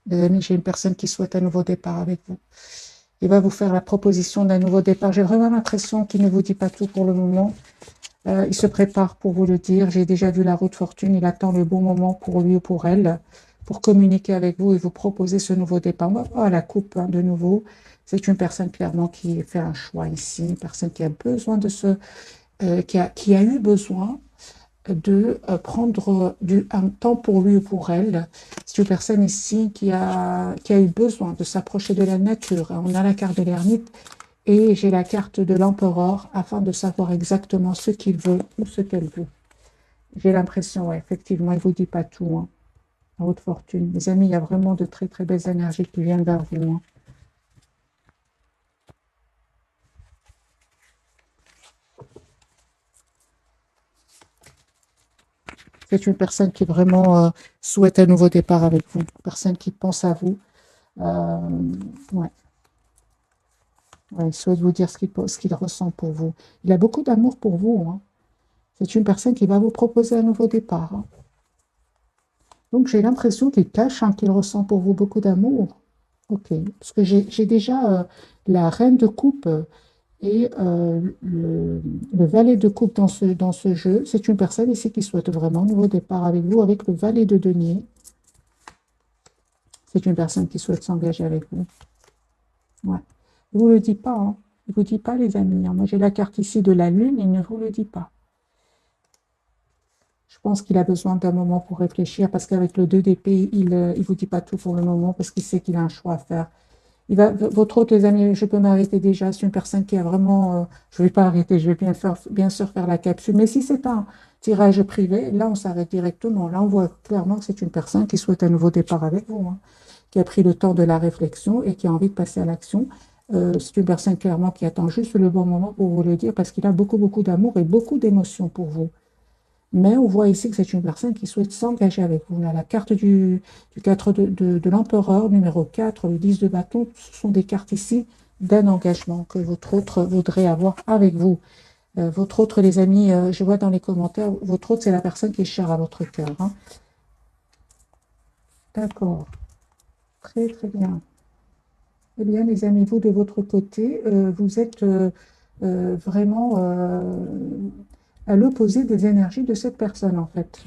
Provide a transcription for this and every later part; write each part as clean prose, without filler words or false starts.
Les amis, j'ai une personne qui souhaite un nouveau départ avec vous. Il va vous faire la proposition d'un nouveau départ. J'ai vraiment l'impression qu'il ne vous dit pas tout pour le moment. Il se prépare pour vous le dire. J'ai déjà vu la roue de fortune. Il attend le bon moment pour lui ou pour elle, pour communiquer avec vous et vous proposer ce nouveau départ. On va voir la coupe hein, de nouveau. C'est une personne clairement qui fait un choix ici, une personne qui a besoin de qui a eu besoin de prendre un temps pour lui ou pour elle. C'est une personne ici qui a eu besoin de s'approcher de la nature. On a la carte de l'ermite et j'ai la carte de l'empereur afin de savoir exactement ce qu'il veut ou ce qu'elle veut. J'ai l'impression, ouais, effectivement, il ne vous dit pas tout. Hein, en haute fortune. Les amis, il y a vraiment de très très belles énergies qui viennent vers vous. Hein. C'est une personne qui vraiment souhaite un nouveau départ avec vous. Une personne qui pense à vous. Euh, ouais. Ouais, il souhaite vous dire ce qu'il ressent pour vous. Il a beaucoup d'amour pour vous. Hein. C'est une personne qui va vous proposer un nouveau départ. Hein. Donc j'ai l'impression qu'il cache hein, qu'il ressent pour vous beaucoup d'amour. Ok, parce que j'ai déjà la reine de coupe et le valet de coupe dans ce jeu. C'est une personne ici qui souhaite vraiment un nouveau départ avec vous, avec le valet de denier. C'est une personne qui souhaite s'engager avec vous. Ouais. Il ne vous le dit pas. Hein. Il ne vous dit pas, les amis. Hein. Moi, j'ai la carte ici de la lune, il ne vous le dit pas. Je pense qu'il a besoin d'un moment pour réfléchir parce qu'avec le 2 d'épée, il ne vous dit pas tout pour le moment parce qu'il sait qu'il a un choix à faire. Votre autre, les amis, je peux m'arrêter déjà. C'est une personne qui a vraiment. Je ne vais pas arrêter, je vais bien sûr faire la capsule. Mais si c'est un tirage privé, là, on s'arrête directement. Là, on voit clairement que c'est une personne qui souhaite un nouveau départ avec vous, hein, qui a pris le temps de la réflexion et qui a envie de passer à l'action. C'est une personne clairement qui attend juste le bon moment pour vous le dire parce qu'il a beaucoup, beaucoup d'amour et beaucoup d'émotions pour vous. Mais on voit ici que c'est une personne qui souhaite s'engager avec vous. On a la carte du 4 de l'empereur, numéro 4, le 10 de bâton. Ce sont des cartes ici d'un engagement que votre autre voudrait avoir avec vous. Votre autre, les amis, je vois dans les commentaires, votre autre, c'est la personne qui est chère à votre cœur. Hein. D'accord, très très bien. Eh bien, les amis, vous, de votre côté, vous êtes vraiment à l'opposé des énergies de cette personne, en fait.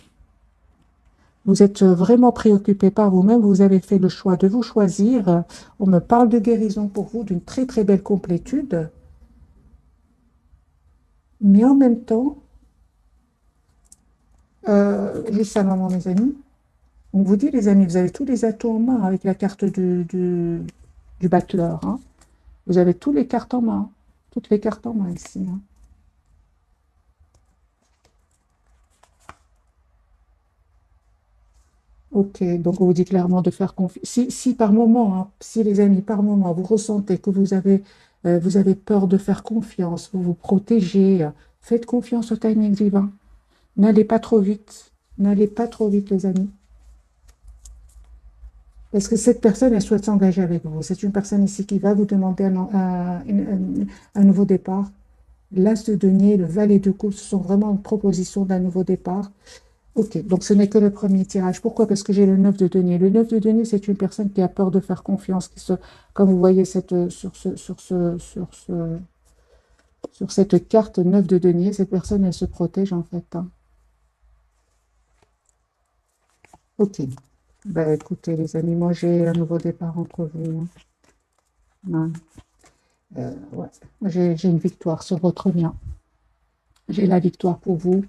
Vous êtes vraiment préoccupé par vous-même, vous avez fait le choix de vous choisir. On me parle de guérison pour vous, d'une très très belle complétude, mais en même temps, juste un moment mes amis, on vous dit les amis, vous avez tous les atouts en main avec la carte du battleur. Hein. Vous avez tous les cartes en main, toutes les cartes en main ici. Hein. Ok, donc on vous dit clairement de faire confiance. Si par moment, hein, si les amis, par moment, vous ressentez que vous avez peur de faire confiance, vous vous protégez, faites confiance au timing divin. N'allez pas trop vite. N'allez pas trop vite, les amis. Parce que cette personne, elle souhaite s'engager avec vous. C'est une personne ici qui va vous demander un nouveau départ. L'as de denier, le valet de coupe, ce sont vraiment une proposition d'un nouveau départ. Ok, donc ce n'est que le premier tirage. Pourquoi? Parce que j'ai le 9 de denier. Le 9 de denier, c'est une personne qui a peur de faire confiance, comme vous voyez sur cette carte 9 de denier, cette personne, elle se protège en fait. Hein. Ok. Ben, écoutez, les amis, moi j'ai un nouveau départ entre vous. Hein. Ouais. Ouais. J'ai une victoire sur votre lien. J'ai la victoire pour vous.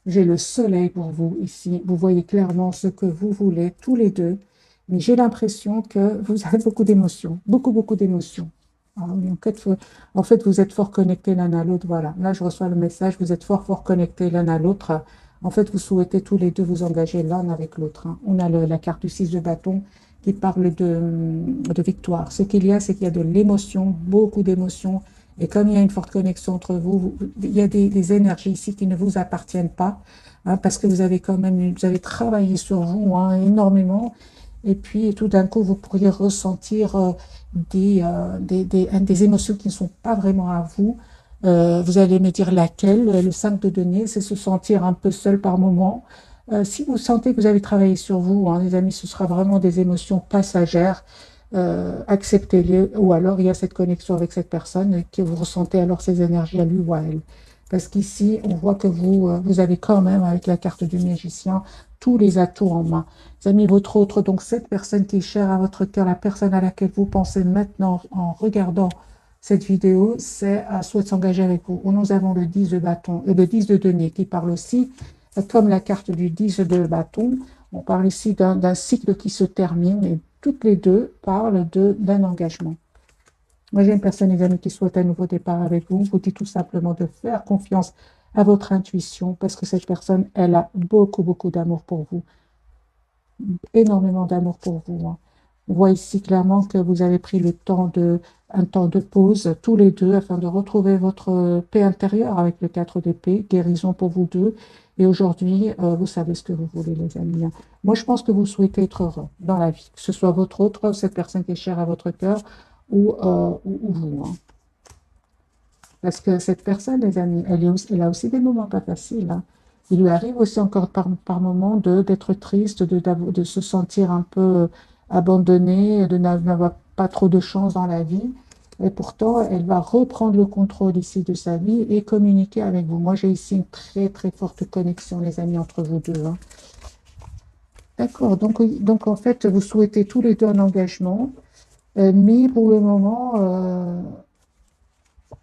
J'ai le soleil pour vous ici. Vous voyez clairement ce que vous voulez, tous les deux. Mais j'ai l'impression que vous avez beaucoup d'émotions, beaucoup, beaucoup d'émotions. Ah oui, en fait, vous êtes fort connectés l'un à l'autre. Voilà, là, je reçois le message. Vous êtes fort, fort connectés l'un à l'autre. En fait, vous souhaitez tous les deux vous engager l'un avec l'autre. Hein. On a la carte du 6 de bâton qui parle de victoire. Ce qu'il y a, c'est qu'il y a de l'émotion, beaucoup d'émotions. Et comme il y a une forte connexion entre vous, il y a des énergies ici qui ne vous appartiennent pas, hein, parce que vous avez quand même, vous avez travaillé sur vous hein, énormément. Et puis, tout d'un coup, vous pourriez ressentir des émotions qui ne sont pas vraiment à vous. Vous allez me dire laquelle. Le 5 de denier, c'est se sentir un peu seul par moment. Si vous sentez que vous avez travaillé sur vous, hein, les amis, ce sera vraiment des émotions passagères. Acceptez-les, ou alors il y a cette connexion avec cette personne et que vous ressentez alors ces énergies à lui ou à elle. Parce qu'ici, on voit que vous avez quand même, avec la carte du magicien, tous les atouts en main. Les amis, votre autre, donc cette personne qui est chère à votre cœur, la personne à laquelle vous pensez maintenant en regardant cette vidéo, c'est souhaite s'engager avec vous. Nous avons le 10 de bâton et le 10 de denier qui parle aussi, comme la carte du 10 de bâton, on parle ici d'un cycle qui se termine et toutes les deux parlent d'un engagement. Moi, j'ai une personne, les amis, qui souhaite un nouveau départ avec vous. Je vous dis tout simplement de faire confiance à votre intuition parce que cette personne, elle a beaucoup, beaucoup d'amour pour vous. Énormément d'amour pour vous, hein. On voit ici clairement que vous avez pris un temps de pause tous les deux afin de retrouver votre paix intérieure avec le 4 d'épée, guérison pour vous deux. Et aujourd'hui, vous savez ce que vous voulez, les amis, hein. Moi, je pense que vous souhaitez être heureux dans la vie, que ce soit votre autre, cette personne qui est chère à votre cœur ou vous, hein. Parce que cette personne, les amis, elle a aussi des moments pas faciles, hein. Il lui arrive aussi encore par moments d'être triste, de se sentir un peu abandonnée, de n'avoir pas trop de chance dans la vie. Et pourtant, elle va reprendre le contrôle ici de sa vie et communiquer avec vous. Moi, j'ai ici une très, très forte connexion, les amis, entre vous deux, hein. D'accord, donc en fait, vous souhaitez tous les deux un engagement, mais pour le moment,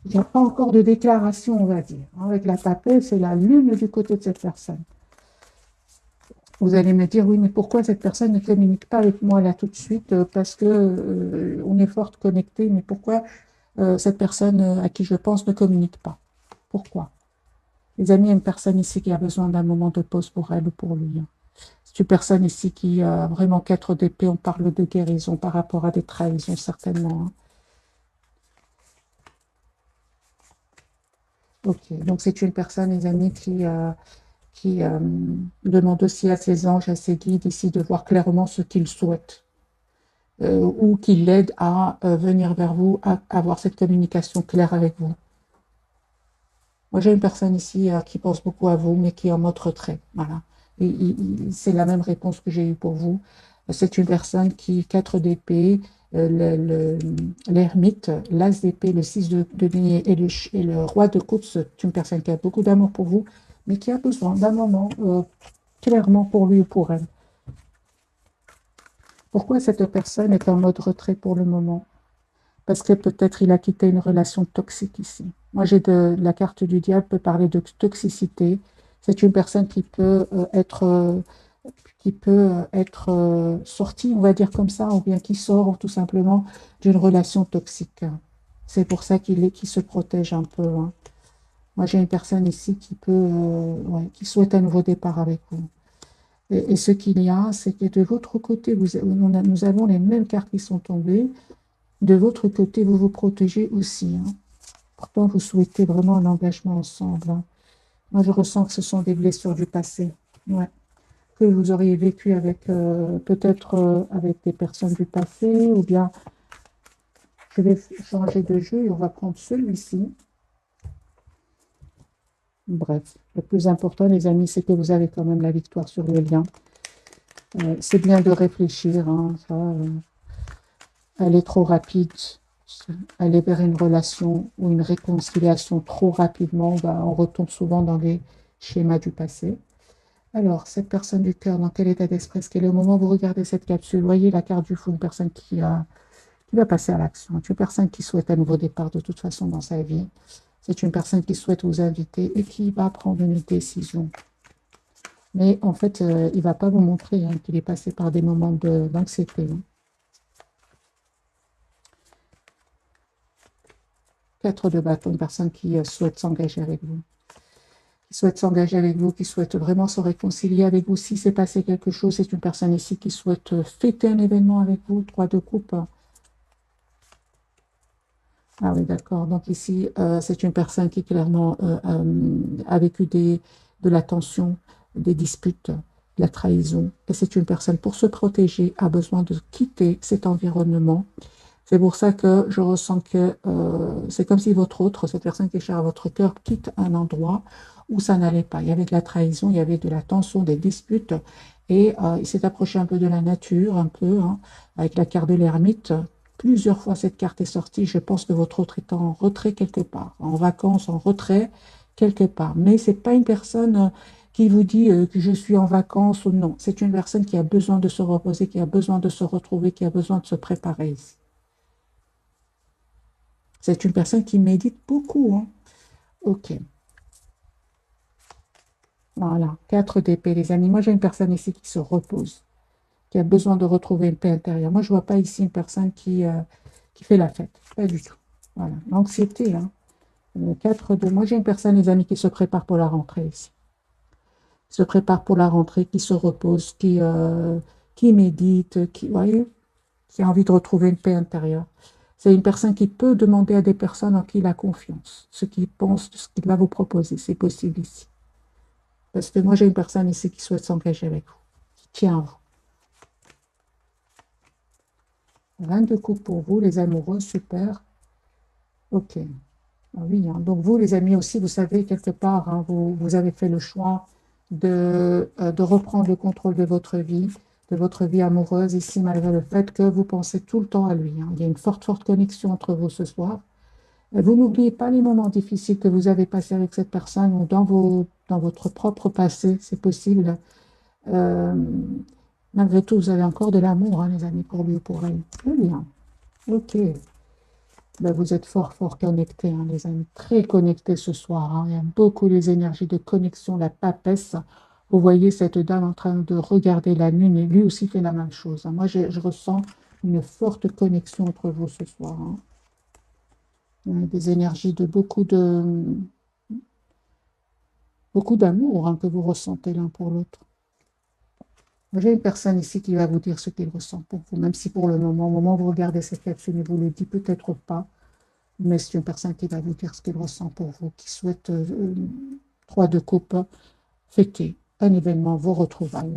il n'y a pas encore de déclaration, on va dire. Avec la papelle, c'est la lune du côté de cette personne. Vous allez me dire, oui, mais pourquoi cette personne ne communique pas avec moi là tout de suite? Parce que on est fort connecté, mais pourquoi cette personne à qui je pense ne communique pas? Pourquoi? Les amis, il y a une personne ici qui a besoin d'un moment de pause pour elle ou pour lui, hein. C'est une personne ici qui a vraiment 4 d'épée. On parle de guérison par rapport à des trahisons, certainement, hein. Ok, donc c'est une personne, les amis, qui demande aussi à ses anges, à ses guides ici de voir clairement ce qu'ils souhaitent ou qui l'aident à venir vers vous, à avoir cette communication claire avec vous. Moi, j'ai une personne ici qui pense beaucoup à vous, mais qui est en mode retrait. Voilà. C'est la même réponse que j'ai eue pour vous. C'est une personne qui, 4 d'épée, l'ermite, l'as d'épée, le 6 de denier et le roi de coupe, c'est une personne qui a beaucoup d'amour pour vous, mais qui a besoin d'un moment clairement pour lui ou pour elle. Pourquoi cette personne est en mode retrait pour le moment? Parce que peut-être il a quitté une relation toxique ici. Moi, j'ai la carte du diable peut parler de toxicité. C'est une personne qui peut être sortie, on va dire comme ça, ou bien qui sort tout simplement d'une relation toxique. C'est pour ça qu'il se protège un peu, hein. Moi, j'ai une personne ici ouais, qui souhaite un nouveau départ avec vous. Et ce qu'il y a, c'est que de votre côté, nous avons les mêmes cartes qui sont tombées. De votre côté, vous vous protégez aussi, hein. Pourtant, vous souhaitez vraiment un engagement ensemble, hein. Moi, je ressens que ce sont des blessures du passé. Ouais. Que vous auriez vécu avec peut-être avec des personnes du passé, ou bien je vais changer de jeu et on va prendre celui-ci. Bref, le plus important, les amis, c'est que vous avez quand même la victoire sur le lien. C'est bien de réfléchir, hein, ça, aller trop rapide, aller vers une relation ou une réconciliation trop rapidement, on retombe souvent dans les schémas du passé. Alors, cette personne du cœur, dans quel état d'esprit? Quel est le moment où vous regardez cette capsule? Voyez la carte du fou, une personne qui va passer à l'action. C'est une personne qui souhaite un nouveau départ de toute façon dans sa vie. C'est une personne qui souhaite vous inviter et qui va prendre une décision. Mais en fait, il ne va pas vous montrer hein, qu'il est passé par des moments d'anxiété, hein. 4 de bâton, une personne qui souhaite s'engager avec vous. Qui souhaite s'engager avec vous, qui souhaite vraiment se réconcilier avec vous. Si c'est passé quelque chose, c'est une personne ici qui souhaite fêter un événement avec vous. 3 de coupe. Ah oui, d'accord. Donc ici, c'est une personne qui clairement a vécu de la tension, des disputes, de la trahison. Et c'est une personne, pour se protéger, a besoin de quitter cet environnement. C'est pour ça que je ressens que c'est comme si votre autre, cette personne qui est chère à votre cœur, quitte un endroit où ça n'allait pas. Il y avait de la trahison, il y avait de la tension, des disputes, et il s'est approché un peu de la nature, un peu, hein, avec la carte de l'ermite. Plusieurs fois cette carte est sortie. Je pense que votre autre est en retrait quelque part, en vacances, en retrait quelque part. Mais c'est pas une personne qui vous dit que je suis en vacances ou non. C'est une personne qui a besoin de se reposer, qui a besoin de se retrouver, qui a besoin de se préparer ici. C'est une personne qui médite beaucoup, hein. Ok, voilà. 4 d'épée, les amis. Moi, j'ai une personne ici qui se repose, qui a besoin de retrouver une paix intérieure. Moi, je ne vois pas ici une personne qui fait la fête. Pas du tout. Voilà. L'anxiété, hein. Le 4 de... Moi, j'ai une personne, les amis, qui se prépare pour la rentrée ici. Qui se prépare pour la rentrée, qui se repose, qui médite, qui, voyez, qui a envie de retrouver une paix intérieure. C'est une personne qui peut demander à des personnes en qui il a confiance, ce qu'il pense, ce qu'il va vous proposer. C'est possible ici. Parce que moi, j'ai une personne ici qui souhaite s'engager avec vous, qui tient à vous. 22 coups pour vous, les amoureux, super. Ok. Ah oui, hein. Donc vous, les amis aussi, vous savez, quelque part, hein, vous avez fait le choix de reprendre le contrôle de votre vie amoureuse, ici, malgré le fait que vous pensez tout le temps à lui, hein. Il y a une forte, forte connexion entre vous ce soir. Et vous n'oubliez pas les moments difficiles que vous avez passés avec cette personne ou dans votre propre passé, c'est possible. Euh, Malgré tout, vous avez encore de l'amour, hein, les amis, pour lui ou pour elle. Très bien. Ok. Ben, vous êtes fort, fort connectés, hein, les amis. Très connectés ce soir, hein. Il y a beaucoup les énergies de connexion, la papesse. Vous voyez cette dame en train de regarder la lune et lui aussi fait la même chose, hein. Moi, je ressens une forte connexion entre vous ce soir, hein. Il y a des énergies de beaucoup d'amour, hein, que vous ressentez l'un pour l'autre. J'ai une personne ici qui va vous dire ce qu'il ressent pour vous, même si pour le moment, au moment où vous regardez cette capsule, il ne vous le dit peut-être pas, mais c'est une personne qui va vous dire ce qu'il ressent pour vous, qui souhaite 3 de coupe, fêter un événement, vos retrouvailles.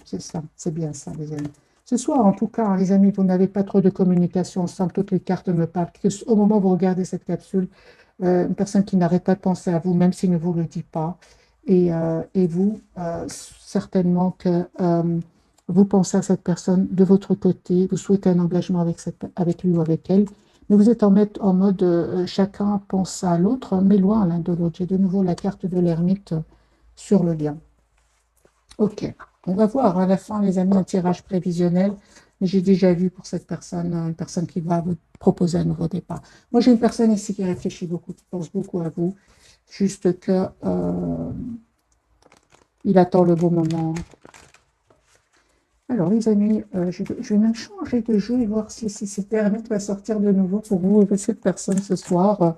C'est ça, c'est bien ça, les amis. Ce soir, en tout cas, les amis, vous n'avez pas trop de communication ensemble, toutes les cartes me parlent. Au moment où vous regardez cette capsule, une personne qui n'arrête pas de penser à vous, même s'il ne vous le dit pas. Et vous, certainement que vous pensez à cette personne de votre côté, vous souhaitez un engagement avec lui ou avec elle, mais vous êtes en mode chacun pense à l'autre, mais loin l'un de l'autre. J'ai de nouveau la carte de l'ermite sur le lien. Ok, on va voir à la fin, les amis, un tirage prévisionnel. Mais j'ai déjà vu pour cette personne, une personne qui va vous proposer un nouveau départ. Moi, j'ai une personne ici qui réfléchit beaucoup, qui pense beaucoup à vous. Juste que il attend le bon moment. Alors, les amis, je vais même changer de jeu et voir si cette ermite va sortir de nouveau pour vous et cette personne ce soir.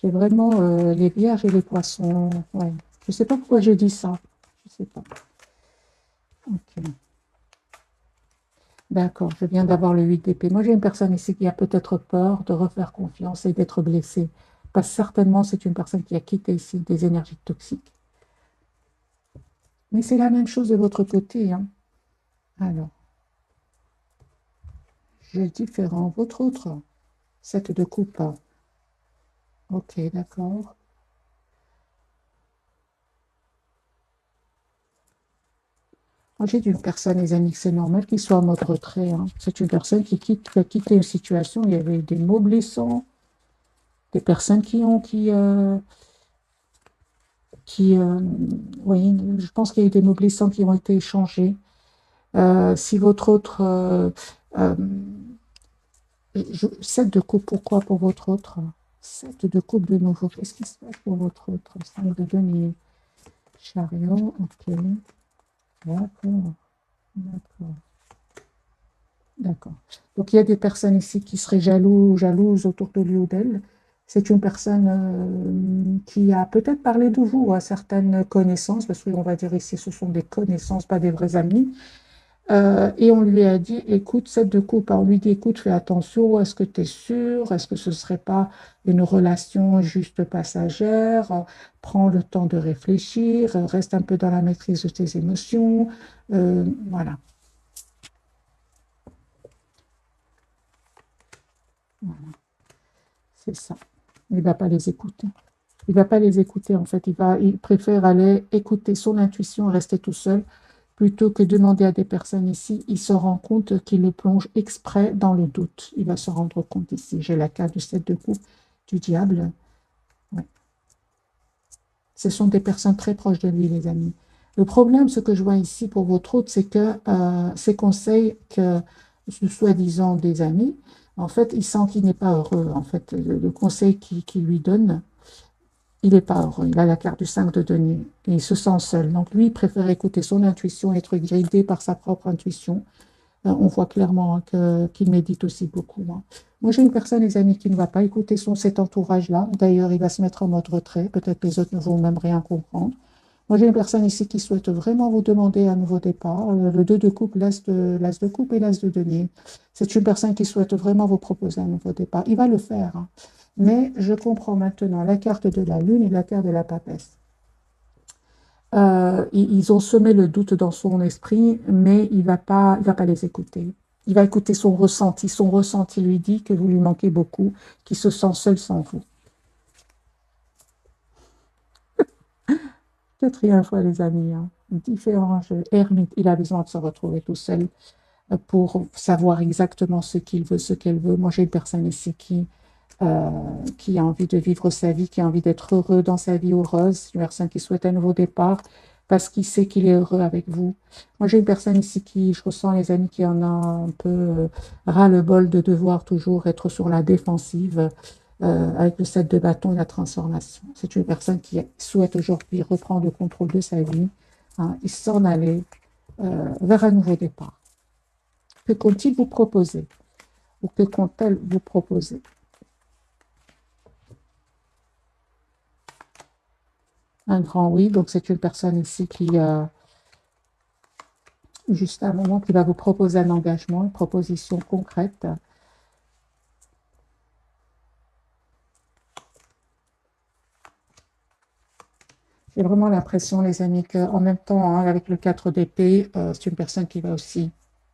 J'ai vraiment les vierges et les poissons. Ouais. Je ne sais pas pourquoi je dis ça. Je ne sais pas. Ok. D'accord, je viens d'avoir le 8 d'épée. Moi, j'ai une personne ici qui a peut-être peur de refaire confiance et d'être blessée. Parce que certainement, c'est une personne qui a quitté ici des énergies toxiques. Mais c'est la même chose de votre côté, hein. Alors, j'ai différent. Votre autre, 7 de coupe. Ok, d'accord. Moi, j'ai une personne, les amis, c'est normal qu'il soit en mode retrait, hein. C'est une personne qui a quitté une situation où il y avait des mots blessants, des personnes oui, je pense qu'il y a eu des mots blessants qui ont été échangés. Si votre autre, 7 de coupe, pourquoi pour votre autre? 7 de coupe de nouveau, qu'est-ce qui se passe pour votre autre? 5 de denier, chariot, ok, d'accord, d'accord, d'accord. Donc il y a des personnes ici qui seraient jaloux, jalouses autour de lui ou d'elle. C'est une personne qui a peut-être parlé de vous à certaines connaissances, parce qu'on va dire ici ce sont des connaissances, pas des vrais amis. Et on lui a dit, écoute, cette de coupe, on lui dit, écoute, fais attention, est-ce que tu es sûr? Est-ce que ce ne serait pas une relation juste passagère? Prends le temps de réfléchir, reste un peu dans la maîtrise de tes émotions. Voilà. Voilà. C'est ça. Il ne va pas les écouter. Il ne va pas les écouter, en fait. Il préfère aller écouter son intuition et rester tout seul plutôt que demander à des personnes ici. Il se rend compte qu'il le plonge exprès dans le doute. Il va se rendre compte ici. J'ai la carte du 7 de coupe du diable. Ouais. Ce sont des personnes très proches de lui, les amis. Le problème, ce que je vois ici pour votre hôte, c'est que ces conseils que, soi-disant des amis, en fait, il sent qu'il n'est pas heureux. En fait, le conseil qu'il lui donne, il n'est pas heureux. Il a la carte du 5 de denier et il se sent seul. Donc, lui, il préfère écouter son intuition, être guidé par sa propre intuition. On voit clairement qu'il médite aussi beaucoup, hein. Moi, j'ai une personne, les amis, qui ne va pas écouter cet entourage-là. D'ailleurs, il va se mettre en mode retrait. Peut-être que les autres ne vont même rien comprendre. Moi, j'ai une personne ici qui souhaite vraiment vous demander un nouveau départ. Le 2 de coupe, l'as de coupe et l'as de denier. C'est une personne qui souhaite vraiment vous proposer un nouveau départ. Il va le faire, hein. Mais je comprends maintenant la carte de la lune et la carte de la papesse. Ils ont semé le doute dans son esprit, mais il va pas les écouter. Il va écouter son ressenti. Son ressenti lui dit que vous lui manquez beaucoup, qu'il se sent seul sans vous. Quatrième fois, les amis, hein. Différents jeux. Ermite, il a besoin de se retrouver tout seul pour savoir exactement ce qu'il veut, ce qu'elle veut. Moi, j'ai une personne ici euh, qui a envie de vivre sa vie, qui a envie d'être heureux dans sa vie heureuse, une personne qui souhaite un nouveau départ parce qu'il sait qu'il est heureux avec vous. Moi, j'ai une personne ici qui, je ressens les amis, qui en a un peu ras-le-bol de devoir toujours être sur la défensive avec le 7 de bâton et la transformation. C'est une personne qui souhaite aujourd'hui reprendre le contrôle de sa vie, hein, et s'en aller vers un nouveau départ. Que compte-t-il vous proposer ou que compte-t-elle vous proposer? Un grand oui, donc c'est une personne ici qui, juste à un moment, qui va vous proposer un engagement, une proposition concrète. J'ai vraiment l'impression, les amis, qu'en même temps, hein, avec le 4 d'épée, c'est une personne qui va aussi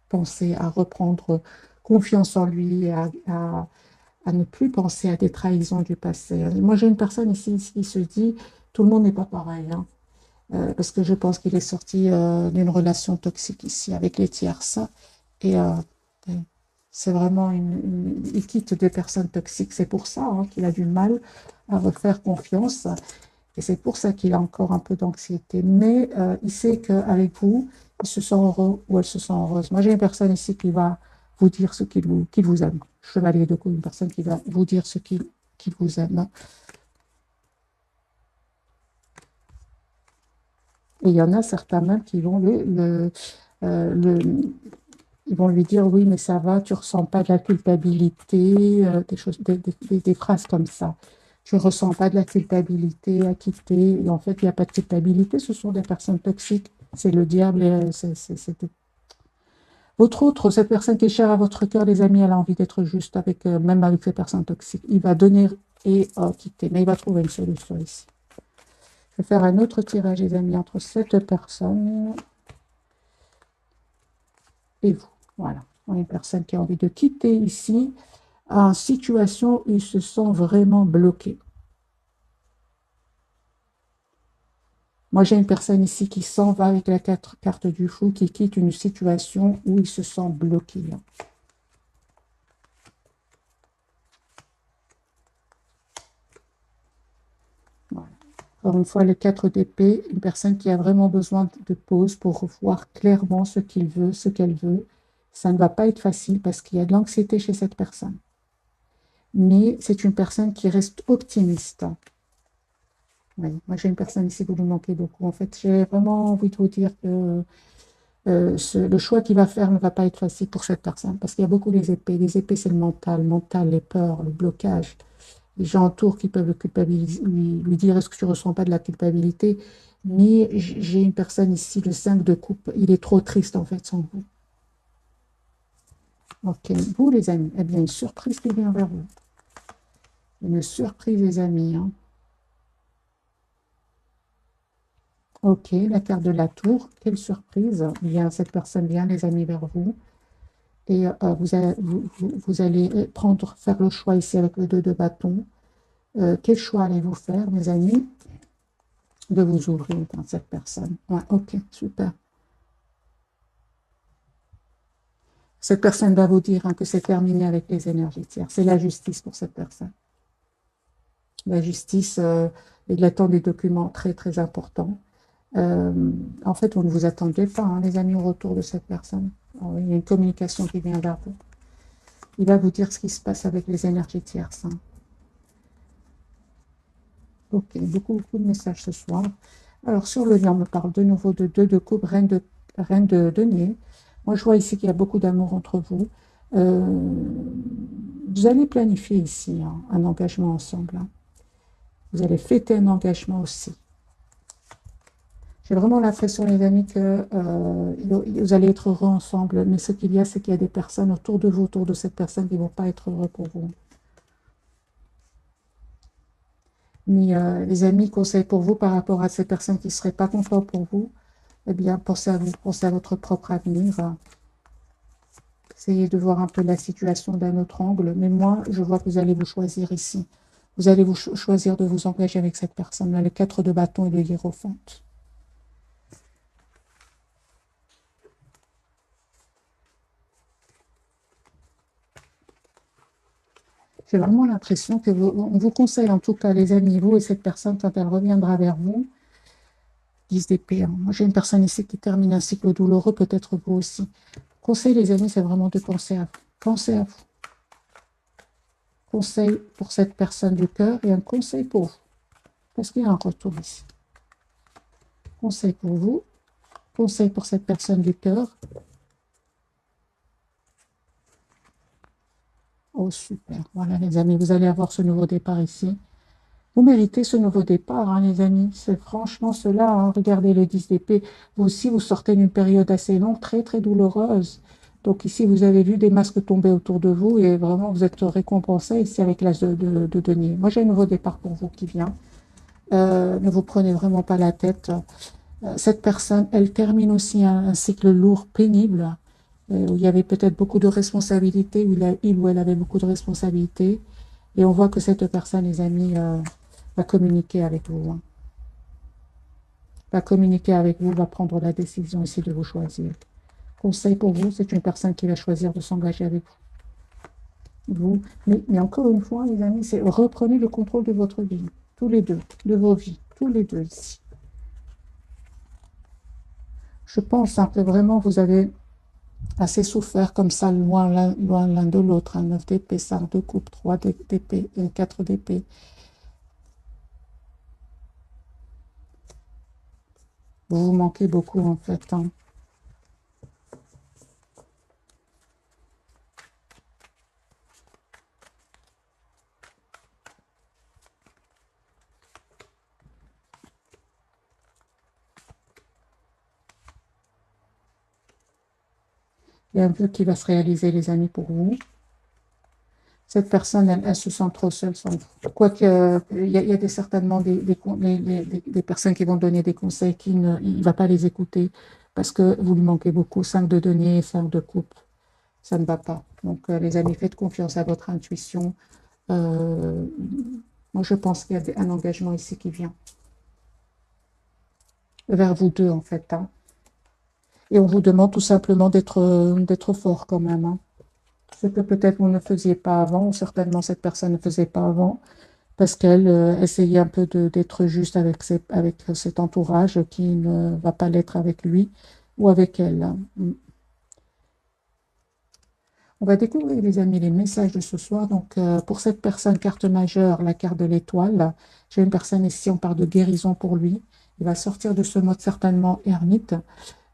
penser à reprendre confiance en lui, et à ne plus penser à des trahisons du passé. Moi, j'ai une personne ici qui se dit, tout le monde n'est pas pareil, hein. Parce que je pense qu'il est sorti d'une relation toxique ici avec les tierces. Et c'est vraiment il quitte des personnes toxiques. C'est pour ça, hein, qu'il a du mal à refaire confiance. Et c'est pour ça qu'il a encore un peu d'anxiété. Mais il sait qu'avec vous, il se sent heureux ou elle se sent heureuse. Moi, j'ai une personne ici qui va vous dire ce qu'il vous aime. Chevalier de coupe, une personne qui va vous dire ce qu'il vous aime. Et il y en a certains même qui vont le, ils vont lui dire oui, mais ça va, tu ressens pas de la culpabilité, des choses, des phrases comme ça. Tu ne ressens pas de la culpabilité à quitter. Et en fait, il n'y a pas de culpabilité, ce sont des personnes toxiques. C'est le diable. Et votre autre, cette personne qui est chère à votre cœur, les amis, elle a envie d'être juste avec, même avec ces personnes toxiques. Il va donner et quitter, mais il va trouver une solution ici. Je vais faire un autre tirage, les amis, entre cette personne et vous. Voilà. On a une personne qui a envie de quitter ici en situation où il se sent vraiment bloqué. Moi, j'ai une personne ici qui s'en va avec la carte du fou, qui quitte une situation où il se sent bloqué. Voilà. Encore une fois, le 4 d'épée, une personne qui a vraiment besoin de pause pour voir clairement ce qu'il veut, ce qu'elle veut. Ça ne va pas être facile parce qu'il y a de l'anxiété chez cette personne. Mais c'est une personne qui reste optimiste. Oui, moi, j'ai une personne ici, vous lui manquez beaucoup. En fait, j'ai vraiment envie de vous dire que le choix qu'il va faire ne va pas être facile pour cette personne parce qu'il y a beaucoup les épées. Les épées, c'est le mental, les peurs, le blocage. Les gens autour qui peuvent le culpabiliser, lui dire est-ce que tu ne ressens pas de la culpabilité? Mais j'ai une personne ici, le 5 de coupe, il est trop triste en fait sans vous. Ok, vous les amis, eh bien une surprise qui vient vers vous. Une surprise les amis, hein. Ok, la carte de la tour, quelle surprise. Bien, cette personne vient les amis vers vous. Et vous allez faire le choix ici avec le 2 de bâton. Quel choix allez-vous faire, mes amis, de vous ouvrir dans cette personne? Ouais, ok, super. Cette personne va vous dire, hein, que c'est terminé avec les énergies tiers. C'est la justice pour cette personne. La justice, il attend des documents très, très importants. En fait, vous ne vous attendez pas, hein, les amis, au retour de cette personne. Alors, il y a une communication qui vient vers vous. Il va vous dire ce qui se passe avec les énergies tierces, hein. Ok, beaucoup de messages ce soir. Alors, sur le lien, on me parle de nouveau de 2 de coupe, reine de denier. Moi, je vois ici qu'il y a beaucoup d'amour entre vous. Euh, vous allez planifier ici, hein, un engagement ensemble, hein. Vous allez fêter un engagement aussi. J'ai vraiment l'impression, les amis, que vous allez être heureux ensemble. Mais ce qu'il y a, c'est qu'il y a des personnes autour de vous, autour de cette personne, qui ne vont pas être heureux pour vous. Mais les amis, conseils pour vous par rapport à ces personnes qui ne seraient pas conformes pour vous, eh bien, pensez à vous, pensez à votre propre avenir. Essayez de voir un peu la situation d'un autre angle. Mais moi, je vois que vous allez vous choisir ici. Vous allez vous choisir de vous engager avec cette personne-là, le 4 de bâton et le hiérophant. J'ai vraiment l'impression que on vous conseille, en tout cas, les amis, vous et cette personne, quand elle reviendra vers vous, 10 d'épée, hein. Moi, j'ai une personne ici qui termine un cycle douloureux, peut-être vous aussi. Conseil, les amis, c'est vraiment de penser à vous. Pensez à vous. Conseil pour cette personne du cœur et un conseil pour vous. Parce qu'il y a un retour ici. Conseil pour vous. Conseil pour cette personne du cœur. Oh, super. Voilà, les amis, vous allez avoir ce nouveau départ ici. Vous méritez ce nouveau départ, hein, les amis. C'est franchement cela, hein. Regardez le 10 d'épée. Vous aussi, vous sortez d'une période assez longue, très, très douloureuse. Donc ici, vous avez vu des masques tomber autour de vous et vraiment, vous êtes récompensé ici avec l'as de denier. Moi, j'ai un nouveau départ pour vous qui vient. Ne vous prenez vraiment pas la tête. Cette personne, elle termine aussi un cycle lourd, pénible, où il y avait peut-être beaucoup de responsabilités, où il ou elle avait beaucoup de responsabilités. Et on voit que cette personne, les amis, va communiquer avec vous, hein. Va communiquer avec vous, va prendre la décision ici de vous choisir. Conseil pour vous, c'est une personne qui va choisir de s'engager avec vous. Mais encore une fois, les amis, c'est reprenez le contrôle de votre vie, tous les deux, de vos vies, tous les deux ici. Je pense, hein, que vraiment vous avez assez souffert comme ça, loin l'un de l'autre. Un 9 d'épée, 5 de coupe, 3 d'épée et 4 d'épée. Vous vous manquez beaucoup en fait, hein. Il y a un vœu qui va se réaliser, les amis, pour vous. Cette personne, elle se sent trop seule sans vous. Quoique, il y a certainement des personnes qui vont donner des conseils il ne va pas les écouter parce que vous lui manquez beaucoup. 5 de denier, 5 de coupe, ça ne va pas. Donc, les amis, faites confiance à votre intuition. Euh, Moi, je pense qu'il y a un engagement ici qui vient vers vous deux, en fait, hein. Et on vous demande tout simplement d'être fort quand même, hein. Ce que peut-être vous ne faisiez pas avant, ou certainement cette personne ne faisait pas avant, parce qu'elle essayait un peu d'être juste avec cet entourage qui ne va pas l'être avec lui ou avec elle, hein. On va découvrir, les amis, les messages de ce soir. Donc, pour cette personne, carte majeure, la carte de l'étoile. J'ai une personne ici, on parle de guérison pour lui. Il va sortir de ce mode certainement ermite.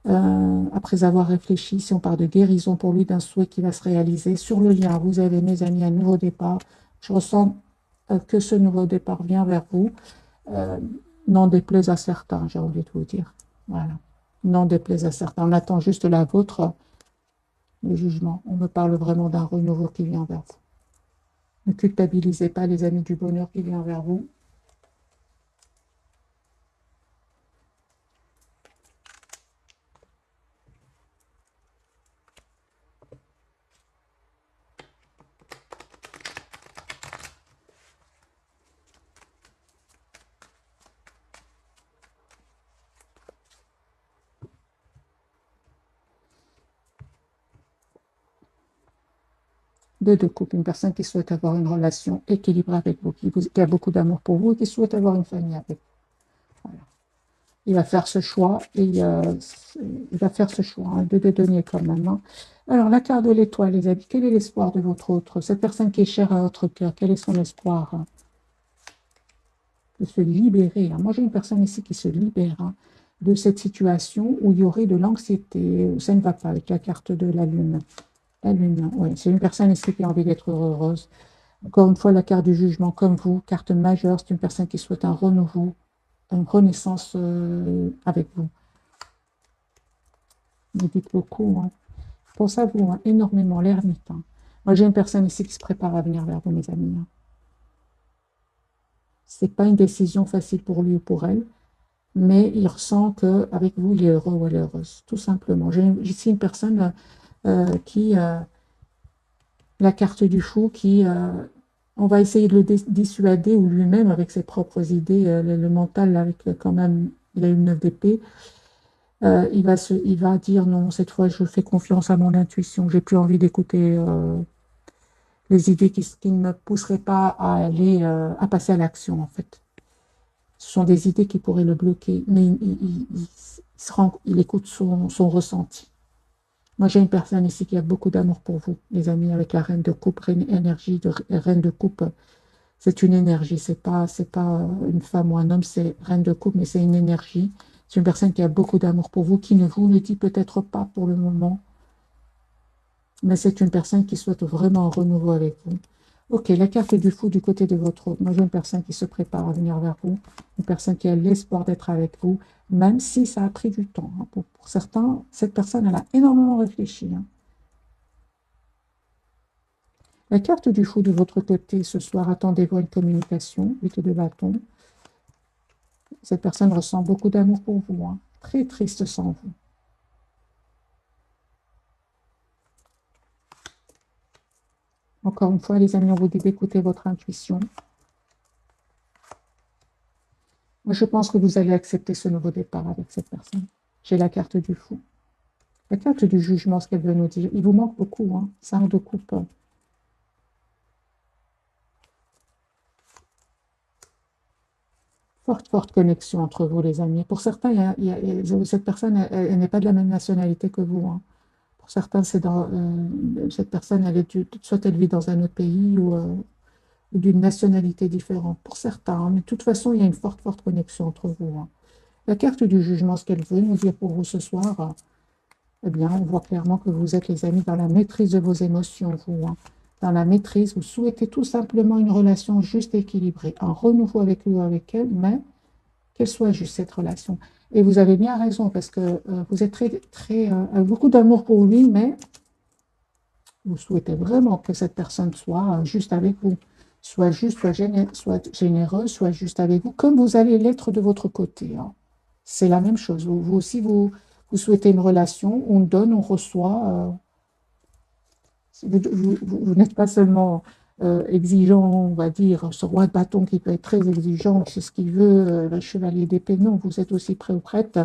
Après avoir réfléchi, si on parle de guérison pour lui, d'un souhait qui va se réaliser. Sur le lien, vous avez, mes amis, un nouveau départ. Je ressens que ce nouveau départ vient vers vous. Euh, N'en déplaise à certains, j'ai envie de vous dire. Voilà. N'en déplaise à certains. On attend juste la vôtre, le jugement. On me parle vraiment d'un renouveau qui vient vers vous. Ne culpabilisez pas, les amis, du bonheur qui vient vers vous. de coupe, une personne qui souhaite avoir une relation équilibrée avec vous, qui a beaucoup d'amour pour vous et qui souhaite avoir une famille avec vous. Voilà. Il va faire ce choix et il va faire ce choix, hein, de deniers quand même. Hein. Alors, la carte de l'étoile, les amis, quel est l'espoir de votre autre? Cette personne qui est chère à votre cœur, quel est son espoir, hein, de se libérer, hein. Moi, j'ai une personne ici qui se libère, hein, de cette situation où il y aurait de l'anxiété, où ça ne va pas avec la carte de la lune. La lune, oui, c'est une personne ici qui a envie d'être heureuse. Encore une fois, la carte du jugement, comme vous, carte majeure, c'est une personne qui souhaite un renouveau, une renaissance avec vous. Vous dites beaucoup, hein. Je pense à vous, hein, énormément, l'ermite. Hein. Moi, j'ai une personne ici qui se prépare à venir vers vous, mes amis. Hein. Ce n'est pas une décision facile pour lui ou pour elle, mais il ressent qu'avec vous, il est heureux ou elle est heureuse, tout simplement. J'ai ici une personne qui, la carte du fou, qui, on va essayer de le dissuader, ou lui-même, avec ses propres idées, le mental, avec quand même, il a une 9 d'épée, il va dire non, cette fois, je fais confiance à mon intuition, j'ai plus envie d'écouter les idées qui ne me pousseraient pas à aller, à passer à l'action, en fait. Ce sont des idées qui pourraient le bloquer, mais il écoute son ressenti. Moi, j'ai une personne ici qui a beaucoup d'amour pour vous, les amis, avec la reine de coupe, énergie de reine de coupe. C'est une énergie, c'est pas une femme ou un homme, c'est reine de coupe, mais c'est une énergie. C'est une personne qui a beaucoup d'amour pour vous, qui ne vous le dit peut-être pas pour le moment, mais c'est une personne qui souhaite vraiment un renouveau avec vous. Ok, la carte du fou du côté de votre autre. Moi, j'ai une personne qui se prépare à venir vers vous, une personne qui a l'espoir d'être avec vous, même si ça a pris du temps. Hein. Pour certains, cette personne, elle a énormément réfléchi. Hein. La carte du fou de votre côté ce soir, attendez-vous à une communication, 8 de bâton. Cette personne ressent beaucoup d'amour pour vous, hein. Très triste sans vous. Encore une fois, les amis, on vous dit d'écouter votre intuition. Moi, je pense que vous allez accepter ce nouveau départ avec cette personne. J'ai la carte du fou. La carte du jugement, ce qu'elle veut nous dire. Il vous manque beaucoup, hein. 5 de coupe. Forte connexion entre vous, les amis. Pour certains, cette personne, elle n'est pas de la même nationalité que vous. Hein. Pour certains, cette personne, soit elle vit dans un autre pays ou d'une nationalité différente. Pour certains, hein, mais de toute façon, il y a une forte connexion entre vous. Hein. La carte du jugement, ce qu'elle veut nous dire pour vous ce soir, eh bien, on voit clairement que vous êtes, les amis, dans la maîtrise de vos émotions, vous. Hein. Dans la maîtrise, vous souhaitez tout simplement une relation juste et équilibrée, un renouveau avec lui ou avec elle, mais qu'elle soit juste cette relation. Et vous avez bien raison, parce que vous êtes avec beaucoup d'amour pour lui, mais vous souhaitez vraiment que cette personne soit juste avec vous, soit juste, soit généreuse, soit juste avec vous, comme vous allez l'être de votre côté. Hein. C'est la même chose. Vous aussi, vous souhaitez une relation, on donne, on reçoit. Vous n'êtes pas seulement exigeant, on va dire, ce roi de bâton qui peut être très exigeant, c'est ce qu'il veut, le chevalier d'épée, non, vous êtes aussi prêt ou prête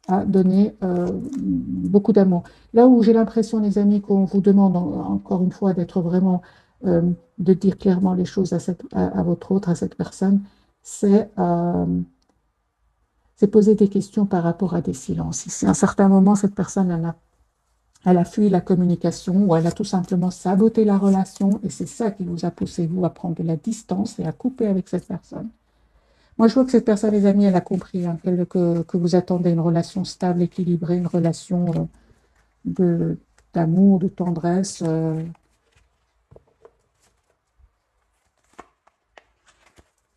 à donner beaucoup d'amour. Là où j'ai l'impression, les amis, qu'on vous demande encore une fois d'être vraiment, de dire clairement les choses à votre autre, à cette personne, c'est poser des questions par rapport à des silences. Si à un certain moment, cette personne elle a fui la communication ou elle a tout simplement saboté la relation et c'est ça qui vous a poussé, vous, à prendre de la distance et à couper avec cette personne. Moi, je vois que cette personne, les amis, elle a compris hein, que vous attendez une relation stable, équilibrée, une relation d'amour, de tendresse.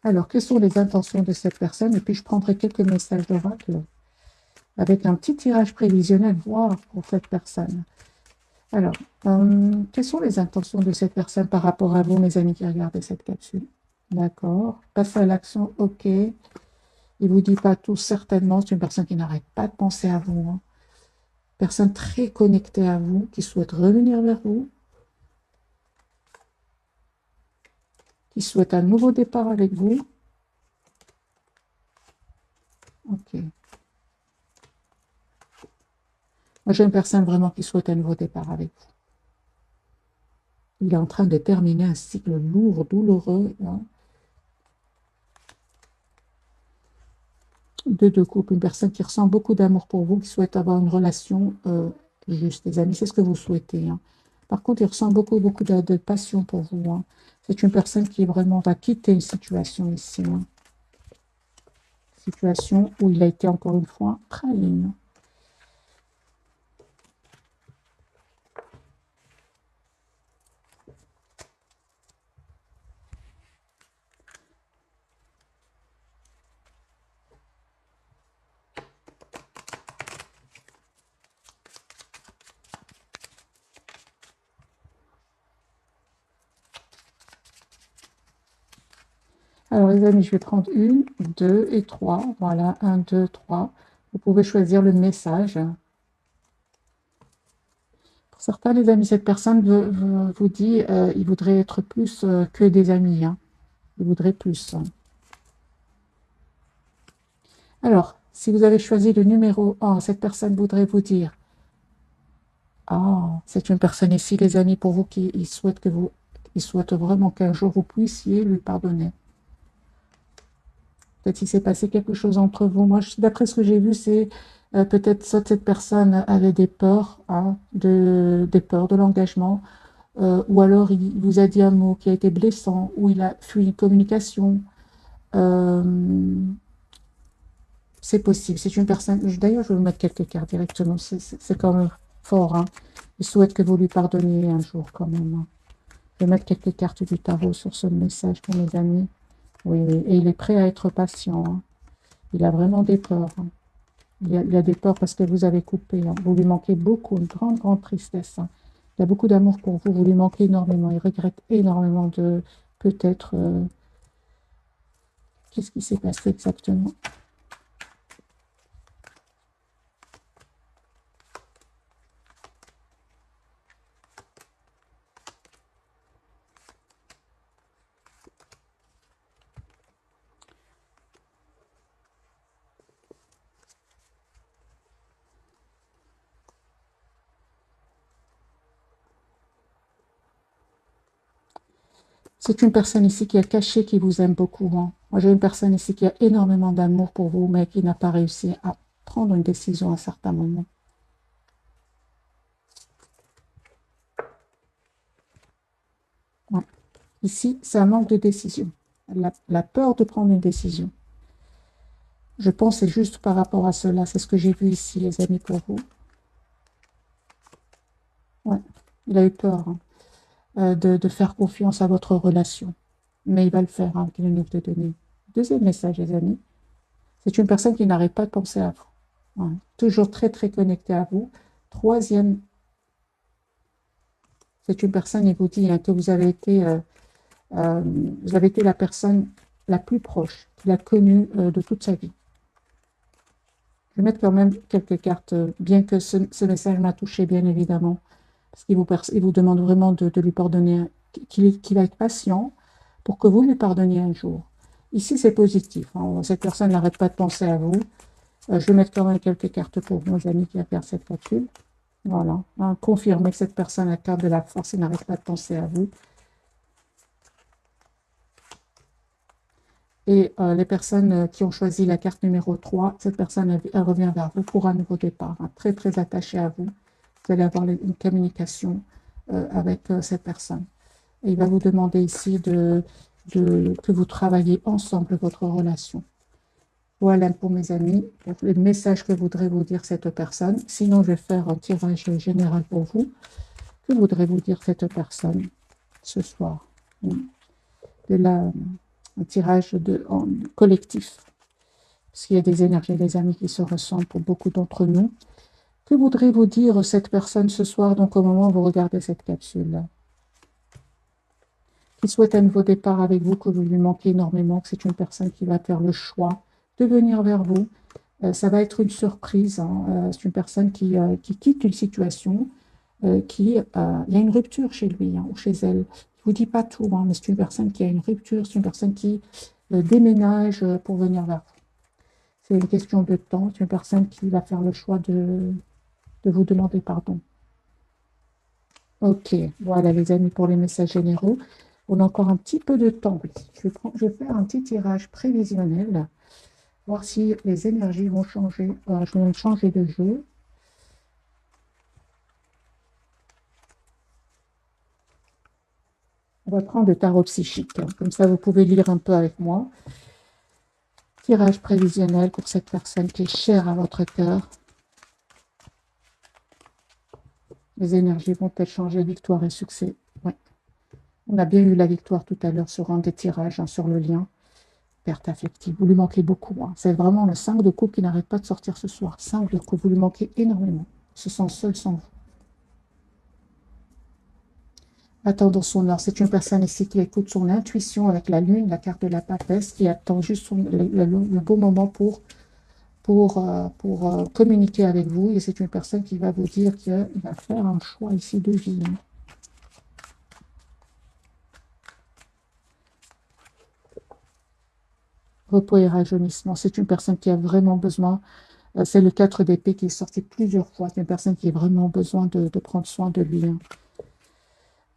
Alors, quelles sont les intentions de cette personne? Et puis, je prendrai quelques messages d'oracle avec un petit tirage prévisionnel, voir pour cette personne. Alors, quelles sont les intentions de cette personne par rapport à vous, mes amis qui regardez cette capsule? D'accord. Passe à l'action, ok. Il ne vous dit pas tout, certainement. C'est une personne qui n'arrête pas de penser à vous. Hein. Personne très connectée à vous, qui souhaite revenir vers vous, qui souhaite un nouveau départ avec vous. Ok. Moi, j'ai une personne vraiment qui souhaite un nouveau départ avec vous. Il est en train de terminer un cycle lourd, douloureux. Hein. De couple, une personne qui ressent beaucoup d'amour pour vous, qui souhaite avoir une relation juste, les amis, c'est ce que vous souhaitez. Hein. Par contre, il ressent beaucoup de passion pour vous. Hein. C'est une personne qui vraiment va quitter une situation ici. Hein. Situation où il a été encore une fois trahi. Hein. Alors les amis, je vais prendre une, deux et trois. Voilà, un, deux, trois. Vous pouvez choisir le message. Pour certains, les amis, cette personne vous dit il voudrait être plus que des amis. Hein. Il voudrait plus. Hein. Alors, si vous avez choisi le numéro 1, cette personne voudrait vous dire ah, c'est une personne ici, les amis, pour vous qui souhaite il souhaite vraiment qu'un jour vous puissiez lui pardonner. Peut-être qu'il s'est passé quelque chose entre vous. Moi, d'après ce que j'ai vu, c'est peut-être soit cette personne avait des peurs, hein, des peurs de l'engagement, ou alors il vous a dit un mot qui a été blessant, ou il a fui une communication. Euh, c'est possible. C'est une personne. D'ailleurs, je vais vous mettre quelques cartes directement. C'est quand même fort. Hein. Il souhaite que vous lui pardonniez un jour quand même. Hein. Je vais mettre quelques cartes du tarot sur ce message pour mes amis. Oui, oui. Et il est prêt à être patient. Hein. Il a vraiment des peurs. Hein. Il a des peurs parce que vous avez coupé. Hein. Vous lui manquez beaucoup, une grande tristesse. Hein. Il a beaucoup d'amour pour vous. Vous lui manquez énormément. Il regrette énormément de peut-être. Qu'est-ce qui s'est passé exactement? C'est une personne ici qui a caché qui vous aime beaucoup. Hein. Moi, j'ai une personne ici qui a énormément d'amour pour vous, mais qui n'a pas réussi à prendre une décision à un certain moment. Ouais. Ici, c'est un manque de décision. La peur de prendre une décision. Je pense que c'est juste par rapport à cela. C'est ce que j'ai vu ici, les amis, pour vous. Ouais. Il a eu peur hein, de faire confiance à votre relation. Mais il va le faire hein, avec le 9 de données. Deuxième message, les amis. C'est une personne qui n'arrête pas de penser à vous. Ouais. Toujours très connectée à vous. Troisième, c'est une personne, il vous dit hein, que vous avez été la personne la plus proche qu'il a connue de toute sa vie. Je vais mettre quand même quelques cartes, bien que ce message m'a touché, bien évidemment, parce qu'il vous demande vraiment de lui pardonner, qu'il va être patient pour que vous lui pardonniez un jour. Ici, c'est positif. Hein. Cette personne n'arrête pas de penser à vous. Je vais mettre quand même quelques cartes pour nos amis qui regardent cette capsule. Voilà. Hein, confirmer que cette personne a carte de la force et n'arrête pas de penser à vous. Et les personnes qui ont choisi la carte numéro 3, cette personne elle revient vers vous pour un nouveau départ. Hein, très attachée à vous. Vous allez avoir une communication avec cette personne. Et il va vous demander ici que vous travaillez ensemble votre relation. Voilà pour mes amis, pour le message que voudrait vous dire cette personne. Sinon, je vais faire un tirage général pour vous. Que voudrait vous dire cette personne ce soir? Un tirage collectif. Parce qu'il y a des énergies, des amis qui se ressemblent pour beaucoup d'entre nous. Que voudrait vous dire cette personne ce soir, donc au moment où vous regardez cette capsule? Qui souhaite un nouveau départ avec vous, que vous lui manquez énormément, que c'est une personne qui va faire le choix de venir vers vous. Ça va être une surprise. Hein. C'est une personne qui quitte une situation, il y a une rupture chez lui hein, ou chez elle. Je ne vous dis pas tout, hein, mais c'est une personne qui a une rupture, c'est une personne qui déménage pour venir vers vous. C'est une question de temps, c'est une personne qui va faire le choix de vous demander pardon. Ok, voilà les amis pour les messages généraux. On a encore un petit peu de temps. Oui. Je vais faire un petit tirage prévisionnel, voir si les énergies vont changer, vont changer de jeu. On va prendre le tarot psychique, hein. Comme ça vous pouvez lire un peu avec moi. Tirage prévisionnel pour cette personne qui est chère à votre cœur. Les énergies vont-elles changer, victoire et succès? Ouais. On a bien eu la victoire tout à l'heure sur un des tirages, hein, sur le lien. Perte affective, vous lui manquez beaucoup, hein. C'est vraiment le 5 de coupe qui n'arrête pas de sortir ce soir. 5 de coupe, vous lui manquez énormément. Il se sent seul sans vous. Attendant son heure, c'est une personne ici qui écoute son intuition avec la lune, la carte de la papesse, qui attend juste le bon moment pour communiquer avec vous. Et c'est une personne qui va vous dire qu'il va faire un choix ici de vie, hein. Repos et rajeunissement. C'est une personne qui a vraiment besoin. C'est le 4 d'épée qui est sorti plusieurs fois. C'est une personne qui a vraiment besoin de prendre soin de lui, hein.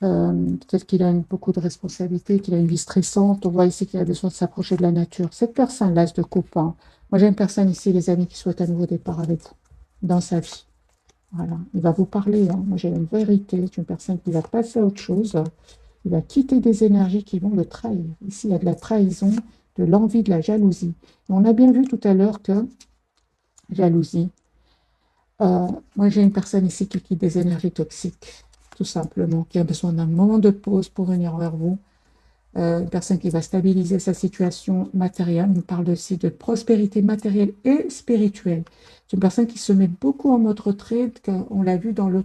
Peut-être qu'il a beaucoup de responsabilités, qu'il a une vie stressante. On voit ici qu'il a besoin de s'approcher de la nature. Cette personne, l'as de coupe, hein. Moi, j'ai une personne ici, les amis, qui souhaite un nouveau départ avec vous dans sa vie. Voilà. Il va vous parler, hein. Moi, j'ai une vérité. C'est une personne qui va passer à autre chose. Il va quitter des énergies qui vont le trahir. Ici, il y a de la trahison, de l'envie, de la jalousie. Et on a bien vu tout à l'heure que jalousie. Moi, j'ai une personne ici qui quitte des énergies toxiques, tout simplement, qui a besoin d'un moment de pause pour venir vers vous. Une personne qui va stabiliser sa situation matérielle. On parle aussi de prospérité matérielle et spirituelle. C'est une personne qui se met beaucoup en mode retrait, on l'a vu dans le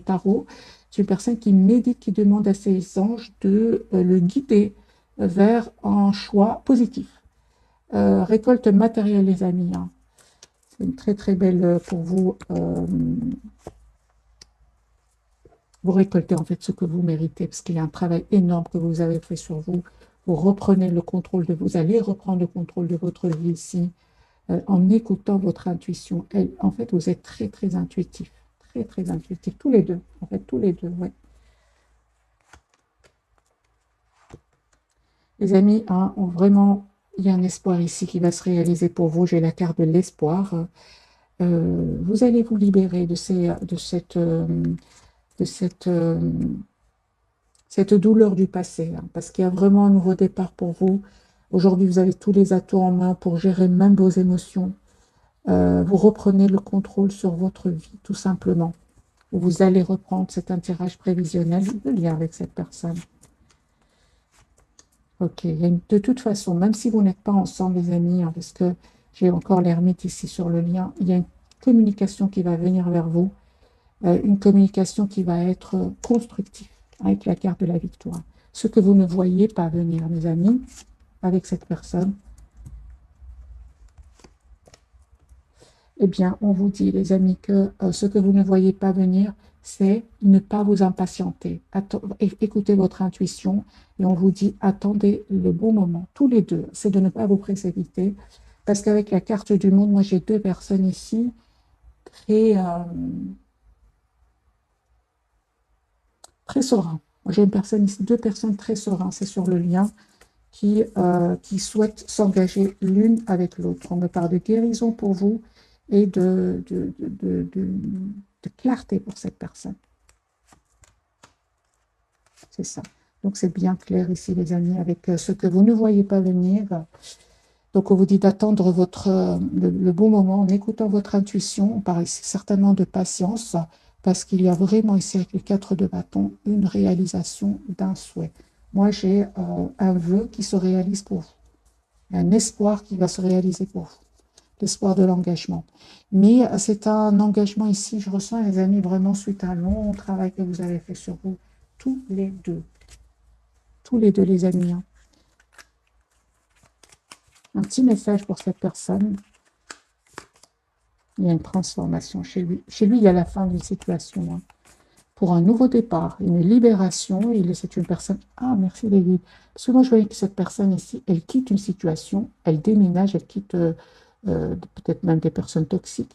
tarot. C'est une personne qui médite, qui demande à ses anges de le guider vers un choix positif. Récolte matérielle, les amis, hein. C'est une très très belle pour vous. Vous récoltez en fait ce que vous méritez, parce qu'il y a un travail énorme que vous avez fait sur vous. Vous reprenez le contrôle vous allez reprendre le contrôle de votre vie ici, en écoutant votre intuition. En fait, vous êtes très très intuitif, très très intuitif, tous les deux. En fait, tous les deux, ouais. Les amis, hein, vraiment, il y a un espoir ici qui va se réaliser pour vous. J'ai la carte de l'espoir. Vous allez vous libérer de cette douleur du passé, hein, parce qu'il y a vraiment un nouveau départ pour vous. Aujourd'hui, vous avez tous les atouts en main pour gérer même vos émotions. Vous reprenez le contrôle sur votre vie, tout simplement. Vous allez reprendre cet tirage prévisionnel, le lien avec cette personne. Ok, de toute façon, même si vous n'êtes pas ensemble, les amis, hein, parce que j'ai encore l'ermite ici sur le lien, il y a une communication qui va venir vers vous, une communication qui va être constructive, avec la carte de la victoire. Ce que vous ne voyez pas venir, mes amis, avec cette personne, eh bien, on vous dit, les amis, que ce que vous ne voyez pas venir, c'est ne pas vous impatienter. Écoutez votre intuition et on vous dit, attendez le bon moment, tous les deux. C'est de ne pas vous précipiter, parce qu'avec la carte du monde, moi, j'ai deux personnes ici très sereins. J'ai une personne ici, deux personnes très sereines, c'est sur le lien, qui souhaitent s'engager l'une avec l'autre. On me parle de guérison pour vous et de clarté pour cette personne. C'est ça. Donc, c'est bien clair ici, les amis, avec ce que vous ne voyez pas venir. Donc, on vous dit d'attendre le bon moment en écoutant votre intuition. On parle ici certainement de patience, parce qu'il y a vraiment ici, avec les 4 de bâton, une réalisation d'un souhait. Moi, j'ai un vœu qui se réalise pour vous, un espoir qui va se réaliser pour vous, l'espoir de l'engagement. Mais c'est un engagement ici, je ressens, les amis, vraiment suite à un long travail que vous avez fait sur vous, tous les deux, les amis, hein. Un petit message pour cette personne. Il y a une transformation chez lui. Chez lui, il y a la fin d'une situation, hein, pour un nouveau départ, une libération. C'est une personne... Ah, merci les guides. Parce que moi, je voyais que cette personne ici, elle quitte une situation, elle déménage, elle quitte peut-être même des personnes toxiques.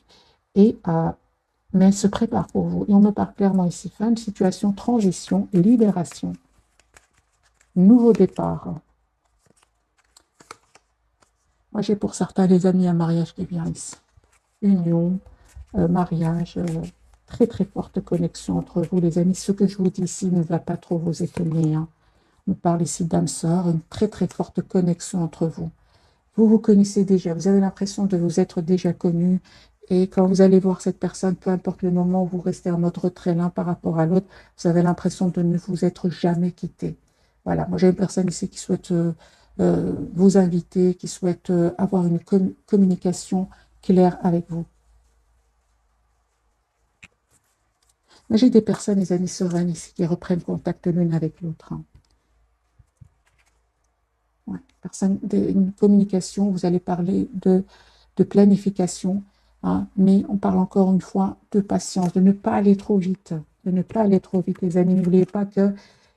Et mais elle se prépare pour vous. Et on me parle clairement ici, fin de situation, transition, libération, nouveau départ. Moi, j'ai pour certains des amis un mariage qui vient ici. Union, mariage, très très forte connexion entre vous, les amis. Ce que je vous dis ici ne va pas trop vous étonner, hein. On parle ici d'âme sœur, une très très forte connexion entre vous. Vous vous connaissez déjà, vous avez l'impression de vous être déjà connu. Et quand vous allez voir cette personne, peu importe le moment où vous restez en mode retrait l'un par rapport à l'autre, vous avez l'impression de ne vous être jamais quitté. Voilà, moi j'ai une personne ici qui souhaite vous inviter, qui souhaite avoir une communication claire avec vous. Mais j'ai des personnes, les amis sereines ici, qui reprennent contact l'une avec l'autre, hein. Ouais. Une communication, vous allez parler de planification, hein, mais on parle encore une fois de patience, de ne pas aller trop vite, de ne pas aller trop vite, les amis. N'oubliez pas qu'il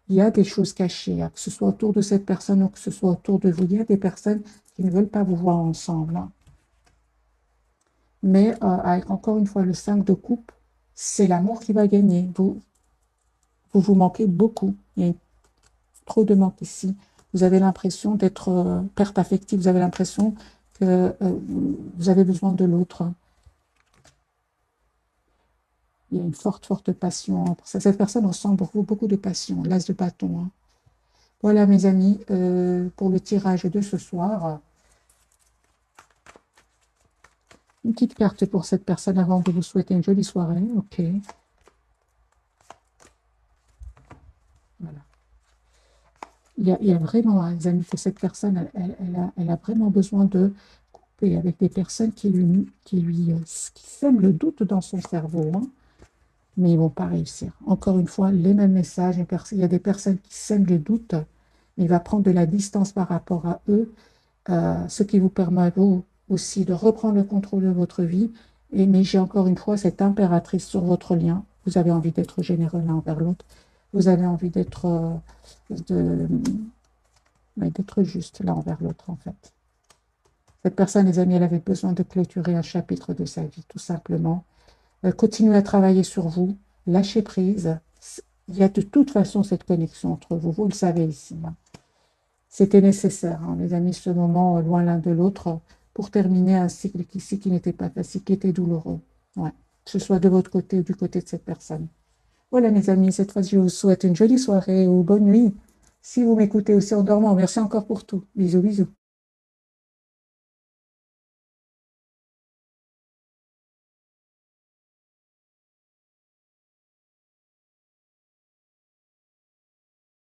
y a des choses cachées, hein, que ce soit autour de cette personne ou que ce soit autour de vous. Il y a des personnes qui ne veulent pas vous voir ensemble, hein. Mais avec encore une fois le 5 de coupe, c'est l'amour qui va gagner. Vous manquez beaucoup. Il y a trop de manque ici. Vous avez l'impression d'être perte affective. Vous avez l'impression que vous avez besoin de l'autre. Il y a une forte, forte passion, hein. Cette personne ressent beaucoup de passion. L'as de bâton, hein. Voilà, mes amis, pour le tirage de ce soir. Une petite carte pour cette personne avant de vous souhaiter une jolie soirée. Ok. Voilà. Il y a vraiment, les amis, que cette personne, elle a vraiment besoin de couper avec des personnes qui sèment le doute dans son cerveau, hein, mais ils ne vont pas réussir. Encore une fois, les mêmes messages. Il y a des personnes qui sèment le doute, mais il va prendre de la distance par rapport à eux, ce qui vous permet à vous aussi de reprendre le contrôle de votre vie. Mais j'ai encore une fois cette impératrice sur votre lien. Vous avez envie d'être généreux l'un envers l'autre. Vous avez envie d'être juste l'un envers l'autre, en fait. Cette personne, les amis, elle avait besoin de clôturer un chapitre de sa vie, tout simplement. Continuez à travailler sur vous, lâchez prise. Il y a de toute façon cette connexion entre vous, vous le savez ici, hein. C'était nécessaire, hein, les amis, ce moment loin l'un de l'autre pour terminer un cycle qui n'était pas facile, qui était douloureux. Ouais. Que ce soit de votre côté ou du côté de cette personne. Voilà, mes amis, cette fois, je vous souhaite une jolie soirée ou bonne nuit. Si vous m'écoutez aussi en dormant, merci encore pour tout. Bisous, bisous.